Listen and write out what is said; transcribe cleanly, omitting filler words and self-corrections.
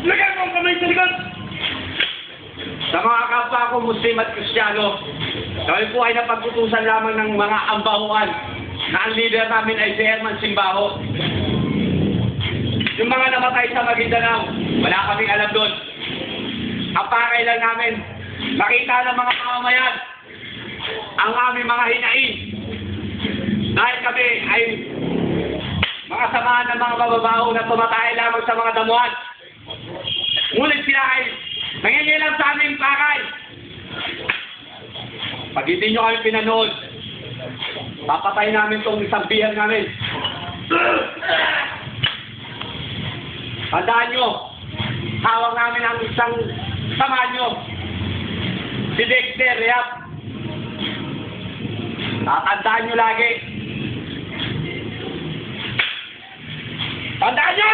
Lagyan mo ang kamay sa likod! Sa mga kapwa ko, Muslim at Kristiyano, kami po ay napagkutusan lamang ng mga ambahuan na ang leader namin ay si Herman Simbaho. Yung mga namatay sa Maguindanao, wala kaming alam doon. Ang pakay lang namin, makita ng mga mamamayan ang aming mga hinain. Dahil kami ay mga samahan ng mga mababaho na tumatay lamang sa mga damuhan. Ngunit sila ay nangingilam sa aming pakay. Pag hindi nyo kami pinanood, papatay namin itong isang bihar namin. Tandaan nyo, hawak namin ang isang sama nyo. Si Dexter, Rehab. Tatandaan nyo lagi. Tandaan nyo!